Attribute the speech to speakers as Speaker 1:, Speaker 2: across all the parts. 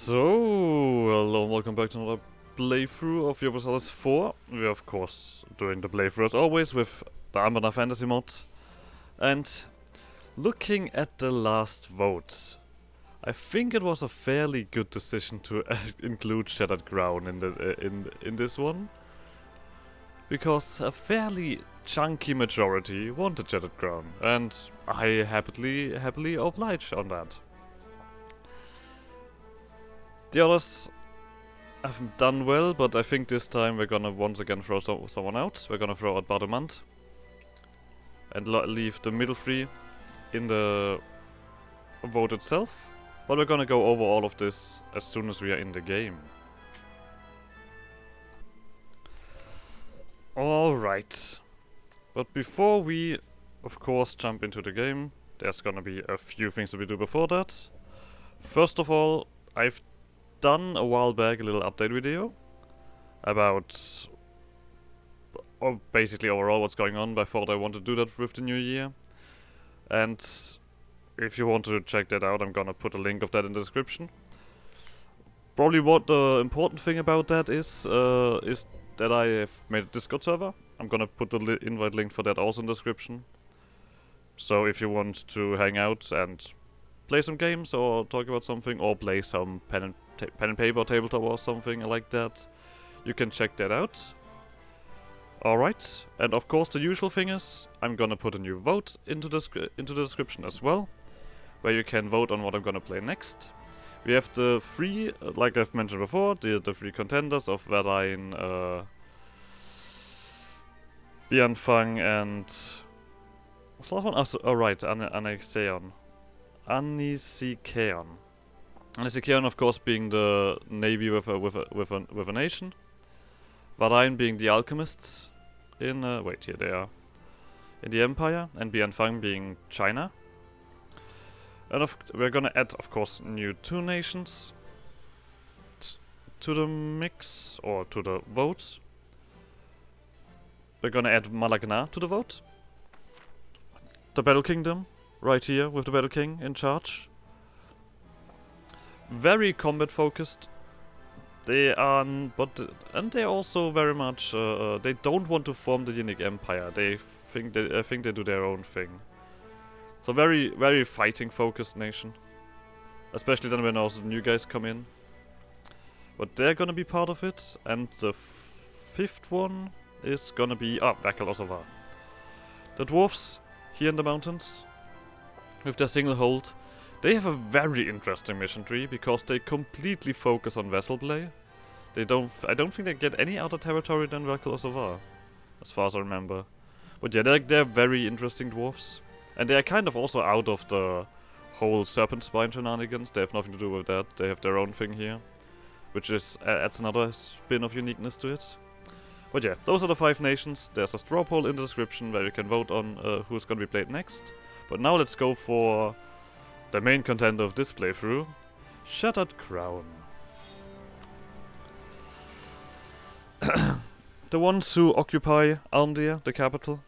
Speaker 1: Hello and welcome back to another playthrough of EU4. We're of course doing the playthrough as always with the Anbennar fantasy mod. And looking at the last vote, I think it was a fairly good decision to include Shattered Crown in this one, because a fairly chunky majority wanted Shattered Crown, and I happily obliged on that. The others haven't done well, but I think this time we're gonna once again throw someone out. We're gonna throw out Bademant and leave the middle three in the vote itself. But we're gonna go over all of this as soon as we are in the game. Alright. But before we, of course, jump into the game, there's gonna be a few things that we do before that. First of all, I've done a while back a little update video about basically overall what's going on. I thought I wanted to do that with the new year, and if you want to check that out, I'm gonna put a link of that in the description. Probably what the important thing about that is that I have made a Discord server. I'm gonna put the invite link for that also in the description. So if you want to hang out and play some games or talk about something, or play some pen and paper, tabletop or something like that, you can check that out. Alright, and of course the usual thing is, I'm gonna put a new vote into the description as well, where you can vote on what I'm gonna play next. We have the three, like I've mentioned before, the three contenders of Verdain, Bianfang and... what's the last one? Oh right, Anixeon. Anisicaon. Anisicaon, of course, being the navy with a nation. Varain being the alchemists in wait, here they are, in the empire, and Bianfang being China. And we're gonna add, of course, new two nations to the mix, or to the vote. We're gonna add Malagna to the vote. The Battle Kingdom, right here, with the Battle King in charge. Very combat focused. They are, and they also very much. They don't want to form the unique empire. I think they do their own thing. So very fighting focused nation. Especially then when also the new guys come in. But they're gonna be part of it. And the fifth one is gonna be Vakalosova. The dwarves here in the mountains, with their single hold. They have a very interesting mission tree, because they completely focus on vessel play. I don't think they get any other territory than Vakalosova, as far as I remember. But yeah, they're very interesting dwarfs. And they are kind of also out of the whole Serpent Spine shenanigans. They have nothing to do with that. They have their own thing here, which adds another spin of uniqueness to it. But yeah, those are the 5 nations. There's a straw poll in the description where you can vote on who's gonna be played next. But now let's go for the main contender of this playthrough, Shattered Crown. The ones who occupy Almdir, the capital.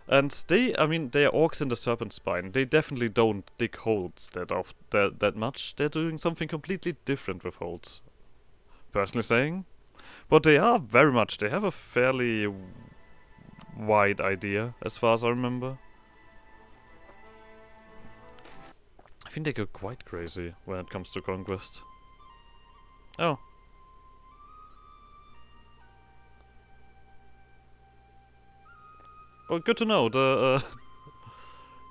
Speaker 1: And they are orcs in the Serpent Spine. They definitely don't dig holds that much. They're doing something completely different with holds, personally saying. But they are very much, they have a fairly wide idea, as far as I remember. I think they go quite crazy when it comes to conquest. Oh. Well, good to know. The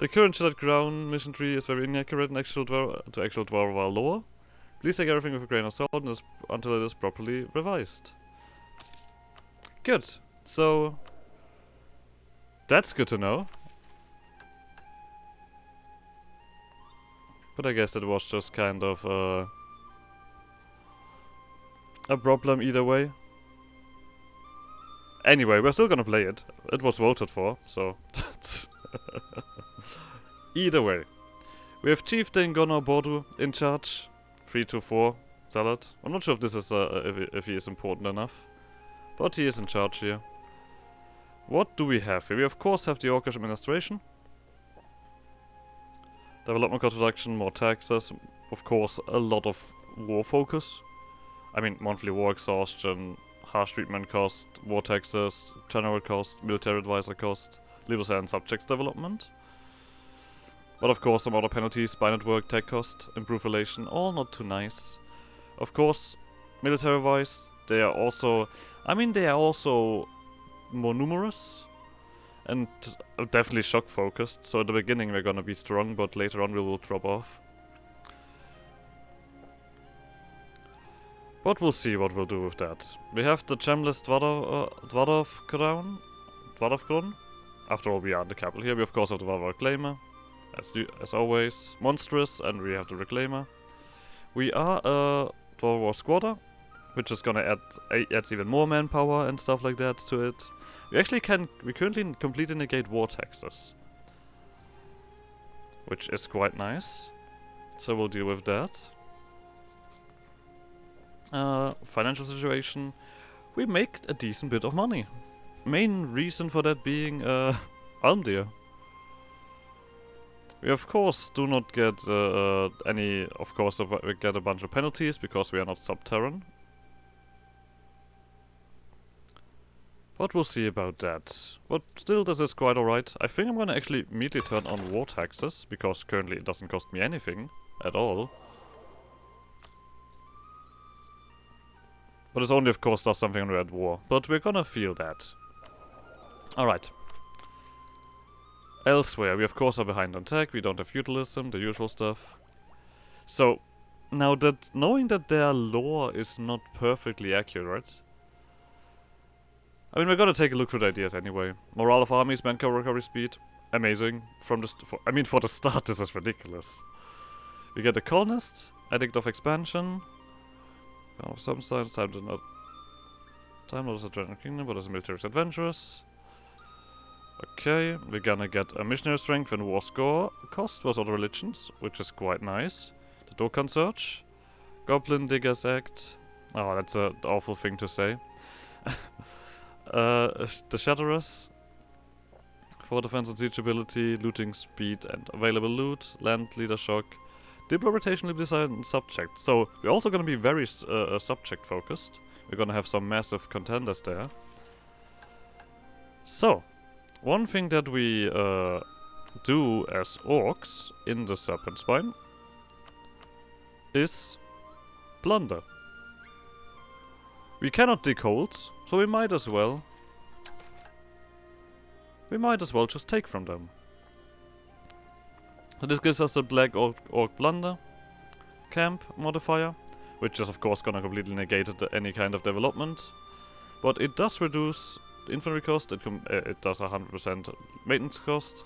Speaker 1: current Shattered Crown mission tree is very inaccurate in actual Dwarva lore. Please take everything with a grain of salt until it is properly revised. Good. So that's good to know. But I guess that was just kind of a problem either way. Anyway, we're still gonna play it. It was voted for, so that's either way. We have Chieftain Gonor Bordu in charge. 3-4 Salad. I'm not sure if this is if he is important enough, but he is in charge here. What do we have here? We of course have the Orcish administration. Development cost reduction, more taxes, of course a lot of war focus. I mean, monthly war exhaustion, harsh treatment cost, war taxes, general cost, military advisor cost, leaders and subjects development. But of course, some other penalties, buy network, tech cost, improve relation, all not too nice. Of course, military-wise, they are also... I mean, they are also more numerous. And definitely shock-focused, so at the beginning we're gonna be strong, but later on we will drop off. But we'll see what we'll do with that. We have the gemless Dwarf Crown. After all, we are in the capital here. We of course have the Dwarf Reclaimer, as always. Monstrous, and we have the Reclaimer. We are a Dwarf Squatter, which is gonna adds even more manpower and stuff like that to it. We currently completely negate war taxes, which is quite nice. So we'll deal with that. Financial situation, we make a decent bit of money. Main reason for that being Almdir. We of course do not get we get a bunch of penalties because we are not sub-Terran. But we'll see about that. But still, this is quite alright. I think I'm gonna actually immediately turn on war taxes, because currently it doesn't cost me anything at all. But it's only of course does something when we're at war. But we're gonna feel that. Alright. Elsewhere, we of course are behind on tech, we don't have feudalism, the usual stuff. So, now that knowing that their lore is not perfectly accurate, I mean, we're gonna take a look through the ideas anyway. Morale of armies, manpower recovery speed, amazing. For the start, this is ridiculous. We get the colonists, addict of expansion. Oh, some signs, time not as a general kingdom, but as a military adventurous. Okay, we're gonna get a missionary strength and war score cost was other religions, which is quite nice. The Dokkan Search, Goblin Diggers Act. Oh, that's an awful thing to say. The Shatterers for defense and siege ability, looting speed and available loot, land leader shock, Diplo rotation, design and subject. So we're also gonna be very subject focused. We're gonna have some massive contenders there. So one thing that we do as orcs in the Serpent Spine is plunder. We cannot dig holes, so we might as well just take from them. So this gives us a Black Orc Plunder camp modifier, which is of course gonna completely negate any kind of development. But it does reduce infantry cost, it does 100% maintenance cost,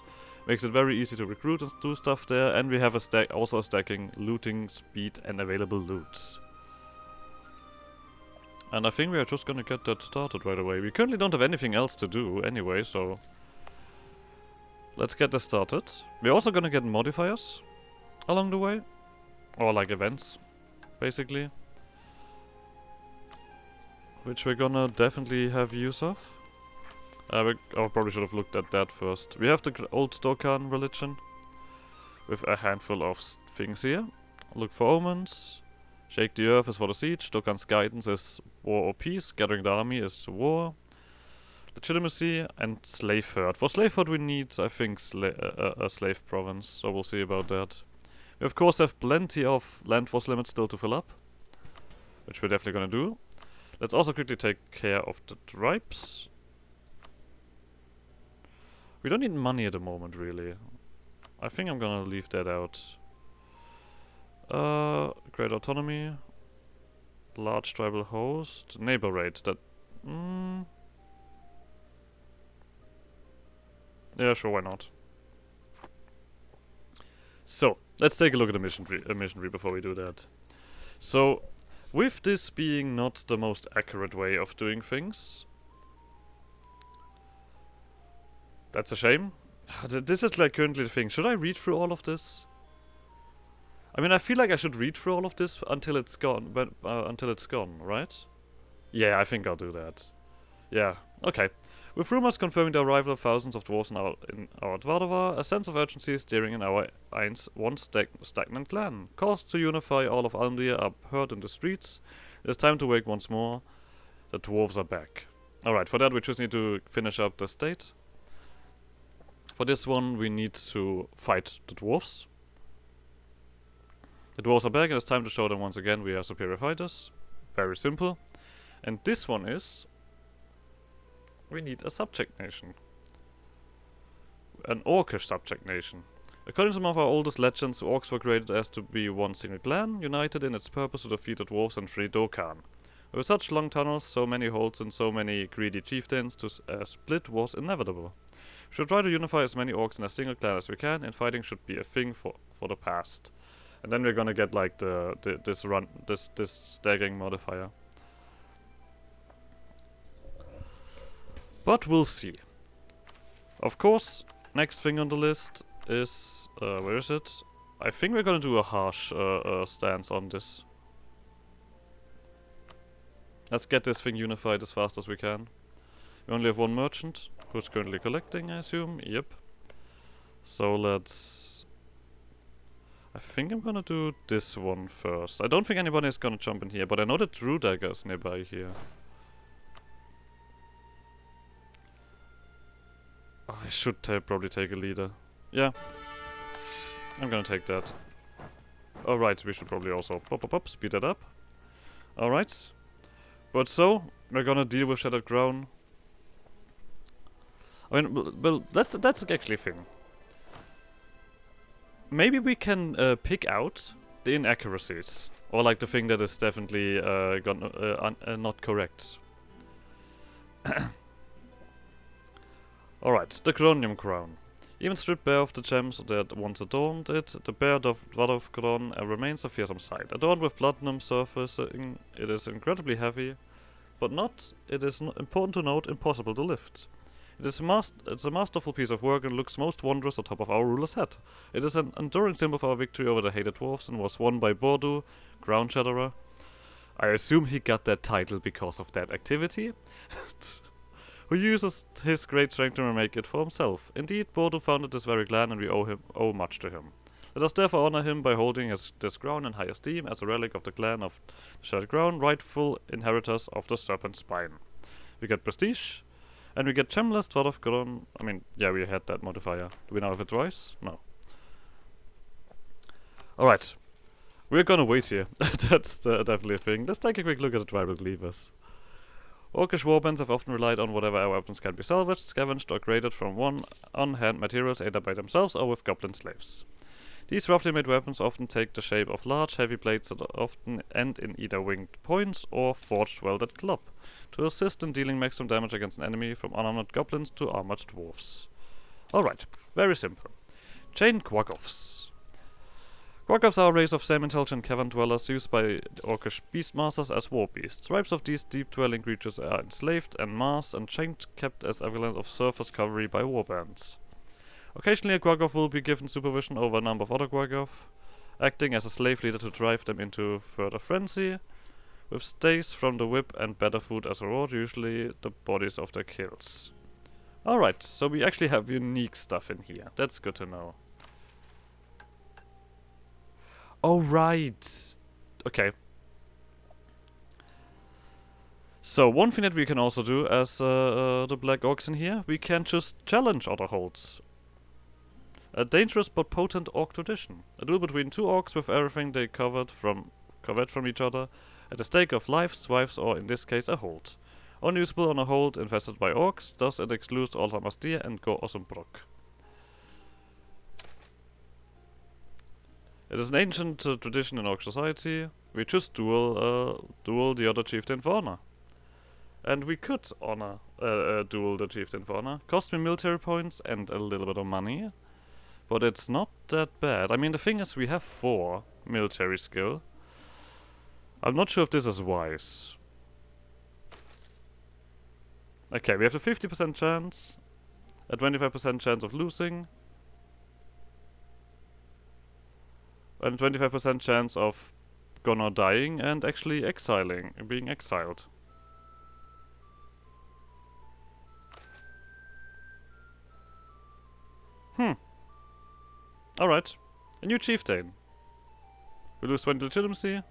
Speaker 1: makes it very easy to recruit and do stuff there, and we have also a stacking looting speed and available loot. And I think we are just gonna get that started right away. We currently don't have anything else to do anyway, so let's get this started. We're also gonna get modifiers along the way, or like events, basically, which we're gonna definitely have use of. I probably should have looked at that first. We have the old Dokkan religion with a handful of things here. Look for omens. Shake the earth is for the siege. Dokkan's guidance is war or peace. Gathering the army is war. Legitimacy and slave herd. For slave herd we need, I think, a slave province. So we'll see about that. We of course have plenty of land force limits still to fill up, which we're definitely gonna do. Let's also quickly take care of the tribes. We don't need money at the moment, really. I think I'm gonna leave that out. Great autonomy. Large tribal host. Neighbor rate. That. Yeah, sure, why not? So, let's take a look at the missionary before we do that. So, with this being not the most accurate way of doing things, that's a shame. This is like currently the thing. Should I read through all of this? I mean, I feel like I should read through all of this until it's gone, until it's gone, right? Yeah, I think I'll do that. Yeah, okay. With rumors confirming the arrival of thousands of dwarves in our Dvardovar, a sense of urgency is stirring in our once stagnant clan. Calls to unify all of Almdir are heard in the streets. It is time to wake once more. The dwarves are back. Alright, for that we just need to finish up the state. For this one we need to fight the dwarves. The dwarves are back and it's time to show them once again we are superior fighters. Very simple. And this one is... we need a subject nation. An orcish subject nation. According to some of our oldest legends, orcs were created as to be one single clan, united in its purpose to defeat the dwarves and free Dokkan. With such long tunnels, so many holes and so many greedy chieftains, a split was inevitable. We should try to unify as many orcs in a single clan as we can, and fighting should be a thing for the past. And then we're gonna get like this staggering modifier. But we'll see. Of course, next thing on the list is... where is it? I think we're gonna do a harsh stance on this. Let's get this thing unified as fast as we can. We only have one merchant, who's currently collecting, I assume. Yep. So let's... I think I'm gonna do this one first. I don't think anybody is gonna jump in here, but I know that Drew Dagger is nearby here. Oh, I should probably take a leader. Yeah. I'm gonna take that. Alright, we should probably also speed that up. Alright. But so, we're gonna deal with Shattered Crown. I mean, well, that's actually a thing. Maybe we can pick out the inaccuracies. Or like the thing that is definitely not correct. Alright, the Cronium Crown. Even stripped bare of the gems that once adorned it, the bare Dwarf Crown remains a fearsome sight. Adorned with platinum surfacing, it is incredibly heavy, but it is important to note, impossible to lift. It's a masterful piece of work and looks most wondrous atop of our ruler's head. It is an enduring symbol of our victory over the hated dwarves and was won by Bordu, Ground Shatterer. I assume he got that title because of that activity. Who uses his great strength to remake it for himself. Indeed, Bordu founded this very clan and we owe much to him. Let us therefore honor him by holding this crown in high esteem as a relic of the clan of the Shattered Crown, rightful inheritors of the Serpent Spine. We get prestige. And we get Gemless, Dwarf Crown. I mean, yeah, we had that modifier. Do we now have it twice? No. Alright. We're gonna wait here. That's definitely a thing. Let's take a quick look at the tribal cleavers. Orcish warbands have often relied on whatever weapons can be salvaged, scavenged, or created from on-hand materials either by themselves or with goblin slaves. These roughly made weapons often take the shape of large, heavy blades that often end in either winged points or forged welded club, to assist in dealing maximum damage against an enemy, from unarmored goblins to armored dwarves. Alright, very simple. Chain Quaggoths. Quaggoths are a race of semi-intelligent cavern dwellers used by orcish beastmasters as war beasts. Tribes of these deep-dwelling creatures are enslaved and masked and chained, kept as equivalent of surface cavalry by warbands. Occasionally a Quaggoth will be given supervision over a number of other Quaggoth, acting as a slave leader to drive them into further frenzy, with stays from the whip and better food as a reward, usually the bodies of their kills. Alright, so we actually have unique stuff in here. That's good to know. Oh, right. Okay. So, one thing that we can also do as the Black Orcs in here, we can just challenge other holds. A dangerous but potent orc tradition. A duel between two orcs with everything they covet from each other, at the stake of lives, wives, or in this case a hold. Only usable on a hold infested by orcs, thus it excludes Altamastir and Go Ossenbrock. It is an ancient tradition in orc society. We just duel the other chieftain for honor. And we could duel the chieftain for honor. Cost me military points and a little bit of money. But it's not that bad. I mean, the thing is, we have 4 military skill. I'm not sure if this is wise. Okay, we have a 50% chance, a 25% chance of losing, and a 25% chance of gonna dying and actually being exiled. Alright. A new chieftain. We lose 20 legitimacy.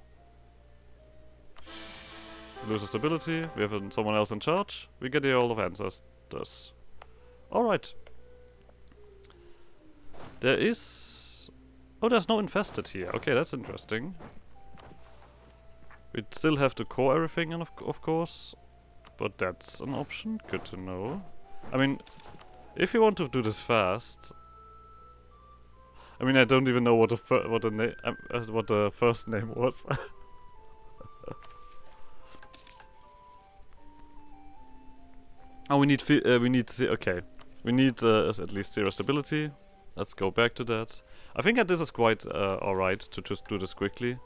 Speaker 1: We lose stability. We have someone else in charge. We get the Earl of Ancestors. Alright. There is... Oh, there's no infested here. Okay, that's interesting. We'd still have to core everything, and of course. But that's an option. Good to know. I mean, if you want to do this fast... I mean, I don't even know what the first name was. Oh, we need okay. We need at least 0 stability. Let's go back to that. I think that this is quite alright to just do this quickly.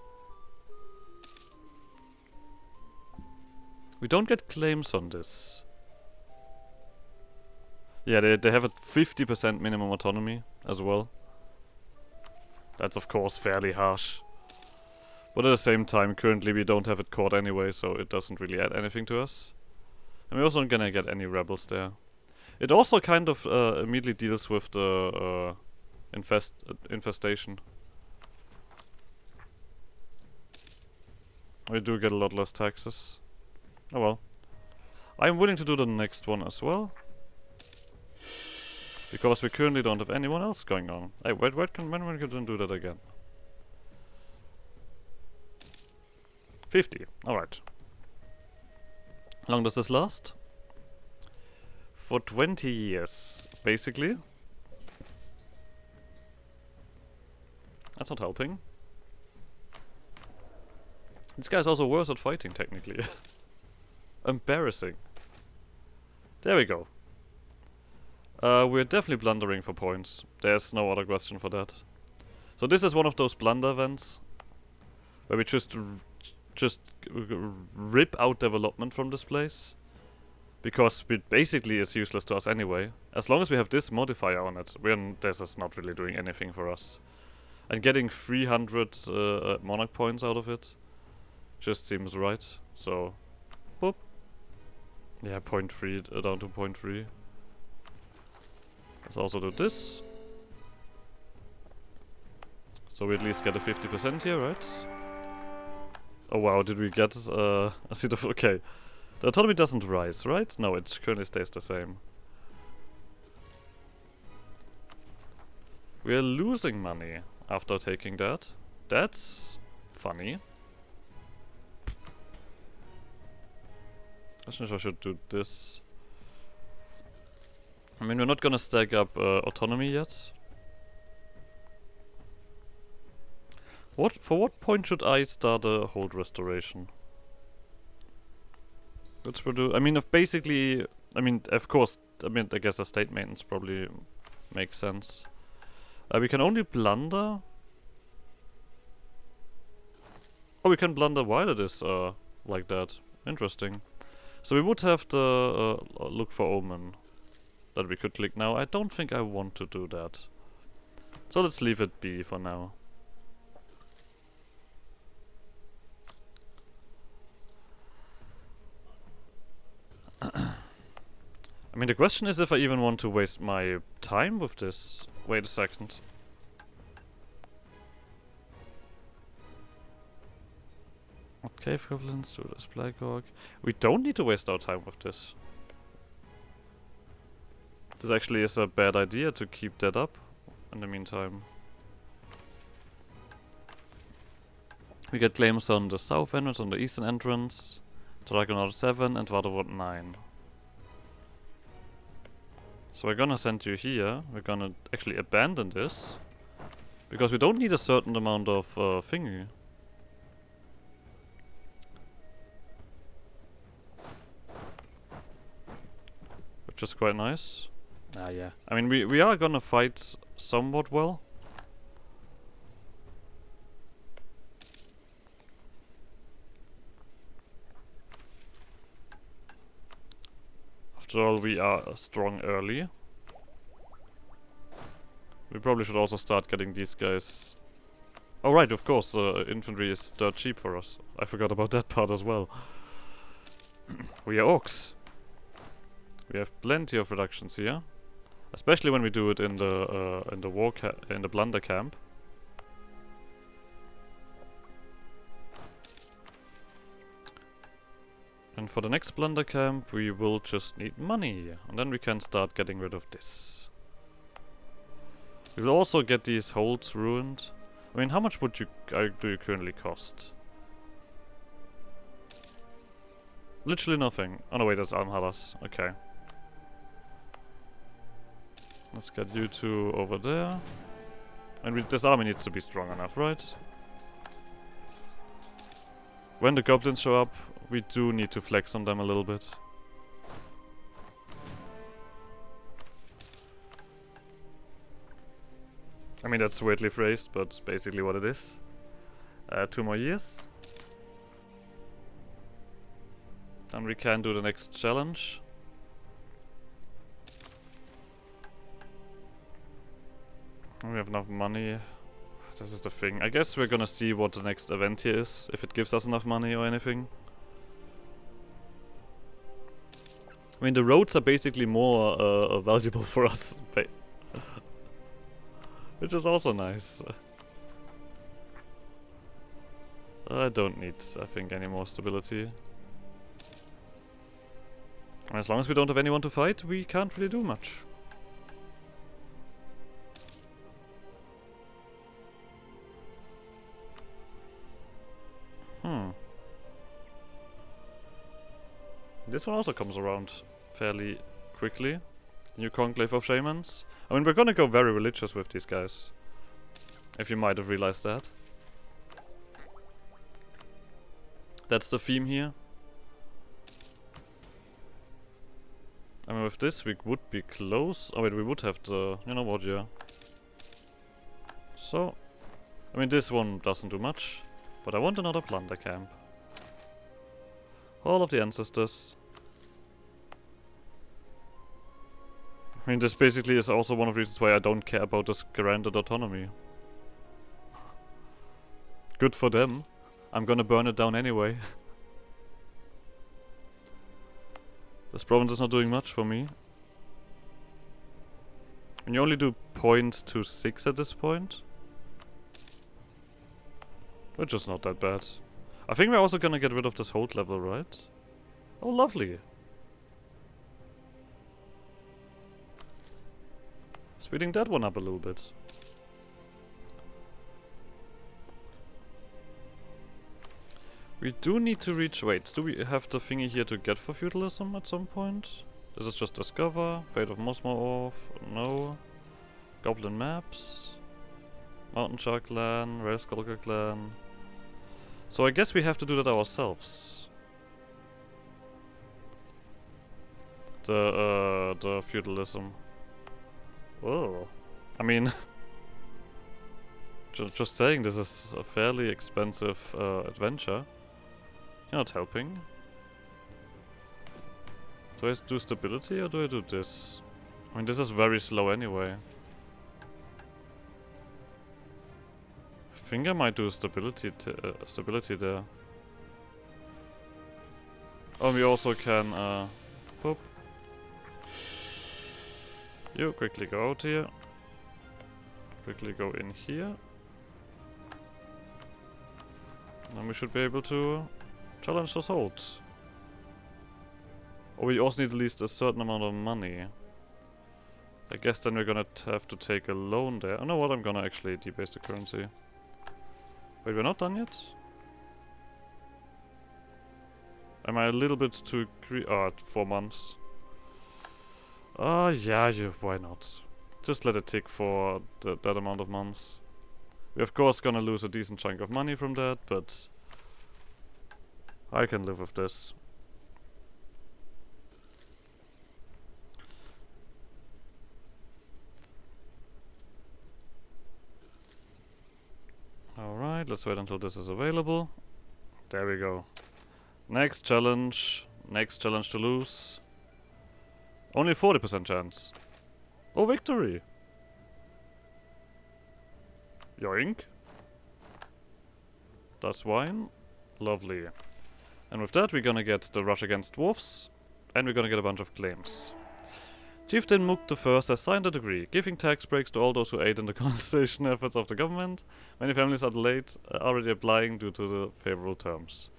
Speaker 1: We don't get claims on this. Yeah, they have a 50% minimum autonomy as well. That's of course fairly harsh. But at the same time, currently we don't have it caught anyway, so it doesn't really add anything to us. And we're also not gonna get any rebels there. It also kind of immediately deals with the infestation. We do get a lot less taxes. Oh well. I'm willing to do the next one as well. Because we currently don't have anyone else going on. Hey, when we can do that again? 50. Alright. How long does this last? For 20 years, basically. That's not helping. This guy's also worse at fighting, technically. Embarrassing. There we go. We're definitely blundering for points. There's no other question for that. So this is one of those blunder events where we just rip out development from this place, because it basically is useless to us anyway. As long as we have this modifier on it, this is not really doing anything for us. And getting 300 monarch points out of it just seems right. So, boop. Yeah, 0.3 down to 0.3. Let's also do this. So we at least get a 50% here, right? Oh wow, did we get a seat of... Okay. The autonomy doesn't rise, right? No, it currently stays the same. We're losing money after taking that. That's funny. I think I should do this. I mean, we're not gonna stack up autonomy yet. For what point should I start a hold restoration? Let's do. I mean, of course. I guess the state maintenance probably makes sense. We can only blunder. Oh, we can blunder while it is like that. Interesting. So we would have to look for omen that we could click now. I don't think I want to do that. So let's leave it be for now. I mean, the question is if I even want to waste my time with this. Wait a second. What cave goblins do this, Black Orc? We don't need to waste our time with this. This actually is a bad idea to keep that up in the meantime. We get claims on the south entrance, on the eastern entrance, Dragonaut 7 and Waterwood 9. So we're gonna send you here. We're gonna actually abandon this, because we don't need a certain amount of thingy. Which is quite nice. Ah, yeah. I mean, we are gonna fight somewhat well. After all, we are strong early. We probably should also start getting these guys... Oh right, of course, infantry is dirt cheap for us. I forgot about that part as well. We are orcs. We have plenty of reductions here. especially when we do it in the in the blunder camp. And for the next blunder camp, we will just need money, and then we can start getting rid of this. We will also get these holds ruined. I mean, how much would you do you currently cost? Literally nothing. Oh no, wait, that's Anhalas. Okay. Let's get you two over there. And this army needs to be strong enough, right? When the goblins show up, we do need to flex on them a little bit. I mean, that's weirdly phrased, but it's basically what it is. 2 more years. And we can do the next challenge. We have enough money. This is the thing. I guess we're gonna see what the next event here is, if it gives us enough money or anything. I mean, the roads are basically more valuable for us, which is also nice. I don't need, I think, any more stability. And as long as we don't have anyone to fight, we can't really do much. This one also comes around fairly quickly. New Conclave of Shamans. I mean, we're gonna go very religious with these guys. If you might have realized that. That's the theme here. I mean, with this we would be close. Oh wait, we would have the... You know what, yeah. So... I mean, this one doesn't do much. But I want another plunder camp. All of the ancestors. I mean, this basically is also one of the reasons why I don't care about this granted autonomy. Good for them. I'm gonna burn it down anyway. This province is not doing much for me. And you only do 0.26 at this point. Which is not that bad. I think we're also gonna get rid of this hold level, right? Oh, lovely. Speeding that one up a little bit. We do need to reach... Wait, do we have the thingy here to get for feudalism at some point? This is just Discover. Fate of Mosmorov. No. Goblin Maps. Mountain Shark Clan. Rare Skulker Clan. So I guess we have to do that ourselves. The feudalism. Oh. I mean... just saying, this is a fairly expensive adventure. You're not helping. Do I do stability or do I do this? I mean, this is very slow anyway. I think I might do stability there. Oh, we also can, boop. You quickly go out here. Quickly go in here. Then we should be able to challenge those holds. Or we also need at least a certain amount of money. I guess then we're gonna have to take a loan there. Oh, know what? I'm gonna actually debase the currency. Wait, we're not done yet? Am I a little bit too 4 months. Yeah, why not? Just let it tick for that amount of months. We're of course gonna lose a decent chunk of money from that, but I can live with this. Alright, let's wait until this is available. There we go. Next challenge. Next challenge to lose. Only 40% chance. Oh, victory! Yoink. That's wine. Lovely. And with that we're gonna get the rush against dwarfs. And we're gonna get a bunch of claims. Chieftain Muk the First has signed a decree, giving tax breaks to all those who aid in the colonization efforts of the government. Many families are already applying due to the favorable terms.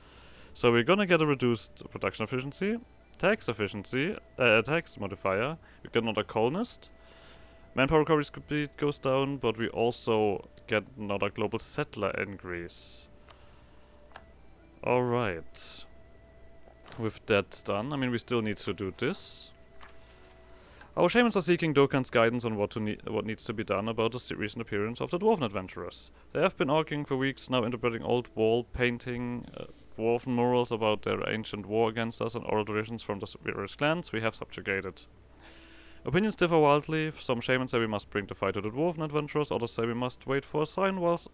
Speaker 1: So we're gonna get a reduced production efficiency, tax efficiency, tax modifier. We get another colonist. Manpower recovery speed goes down, but we also get another global settler increase. Alright. With that done, I mean, we still need to do this. Our shamans are seeking Dokkan's guidance on what needs to be done about the recent appearance of the Dwarven adventurers. They have been arguing for weeks now, interpreting old wall painting, Dwarven murals about their ancient war against us and oral traditions from the various clans we have subjugated. Opinions differ wildly. Some shamans say we must bring the fight to the Dwarven adventurers, others say we must wait for a sign, whilst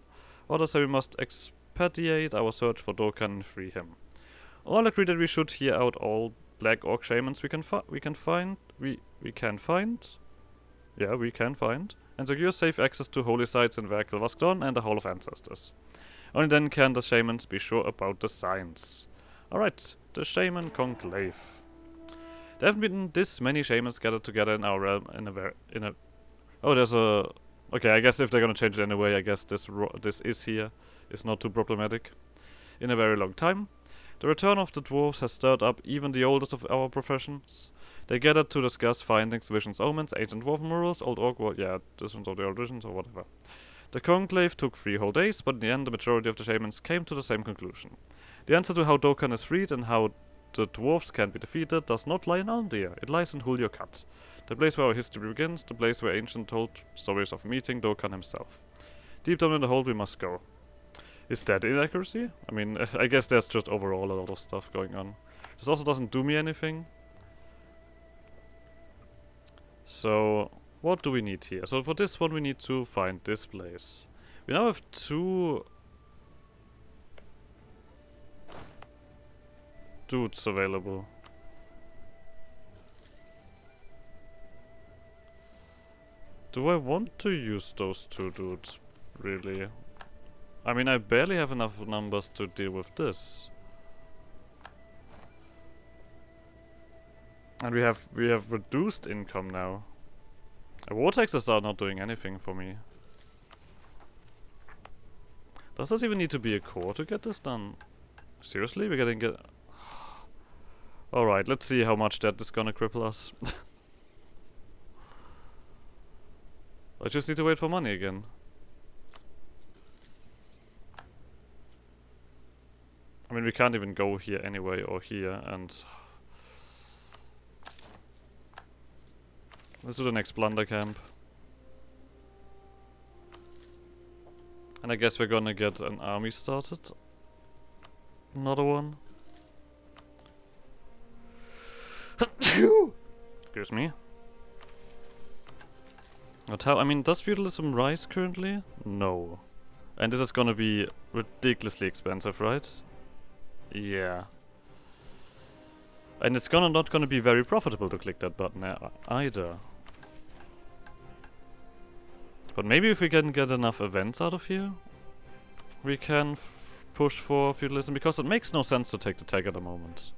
Speaker 1: others say we must expedite our search for Dokkan and free him. All agree that we should hear out all Black Orc shamans we can find, and secure safe access to holy sites in Verkel Vaskdon and the Hall of Ancestors. Only then can the shamans be sure about the signs. Alright, the Shaman Conclave. There haven't been this many shamans gathered together in our realm oh, there's a... Okay, I guess if they're gonna change it anyway, I guess this is here. It's not too problematic. In a very long time. The return of the dwarves has stirred up even the oldest of our professions. They gathered to discuss findings, visions, omens, ancient dwarven murals, old orc, this one's of the origins or whatever. The conclave took 3 whole days, but in the end the majority of the shamans came to the same conclusion. The answer to how Dokkan is freed and how the dwarves can be defeated does not lie in Alndir, it lies in Hulio Kat, the place where our history begins, the place where ancient told stories of meeting Dokkan himself. Deep down in the hold we must go. Is that inaccuracy? I mean, I guess there's just overall a lot of stuff going on. This also doesn't do me anything. So, what do we need here? So for this one we need to find this place. We now have 2 dudes available. Do I want to use those 2 dudes, really? I mean, I barely have enough numbers to deal with this. And we have reduced income now. War taxes are not doing anything for me. Does this even need to be a core to get this done? Seriously? We're getting it. Alright, let's see how much that is gonna cripple us. I just need to wait for money again. I mean, we can't even go here anyway, or here, and... Let's do the next plunder camp. And I guess we're gonna get an army started. Another one. Excuse me. But how, I mean, does feudalism rise currently? No. And this is gonna be ridiculously expensive, right? Yeah. And it's not gonna be very profitable to click that button either. But maybe if we can get enough events out of here, we can push for feudalism, because it makes no sense to take the tech at the moment.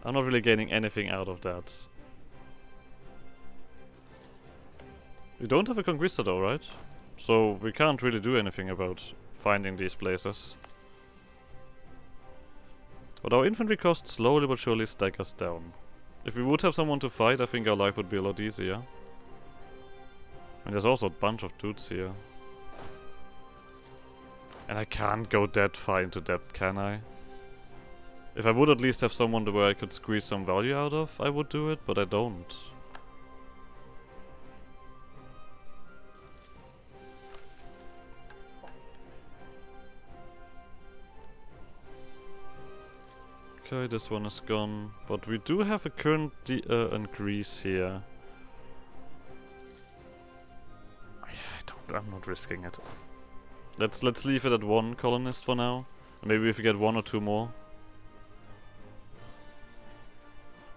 Speaker 1: I'm not really gaining anything out of that. We don't have a conquistador, right? So we can't really do anything about finding these places. But our infantry costs slowly but surely stack us down. If we would have someone to fight, I think our life would be a lot easier. And there's also a bunch of dudes here. And I can't go that far into debt, can I? If I would at least have someone where I could squeeze some value out of, I would do it, but I don't. Okay, this one is gone, but we do have a current increase here. I'm not risking it. Let's leave it at 1 colonist for now. Maybe if we get 1 or 2 more.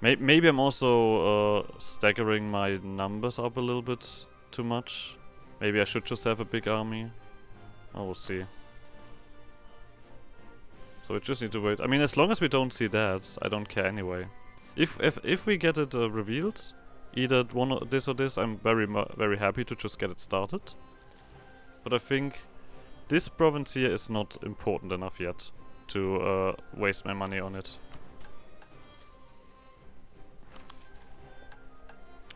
Speaker 1: Maybe I'm also staggering my numbers up a little bit too much. Maybe I should just have a big army. Oh, we'll see. So we just need to wait. I mean, as long as we don't see that, I don't care anyway. If we get it revealed, either this or this, I'm very happy to just get it started. But I think this province here is not important enough yet to waste my money on it.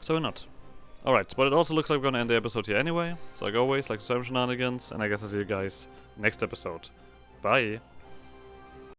Speaker 1: So we're not. Alright, but it also looks like we're gonna end the episode here anyway. So like always, like subscribe shenanigans, and I guess I'll see you guys next episode. Bye!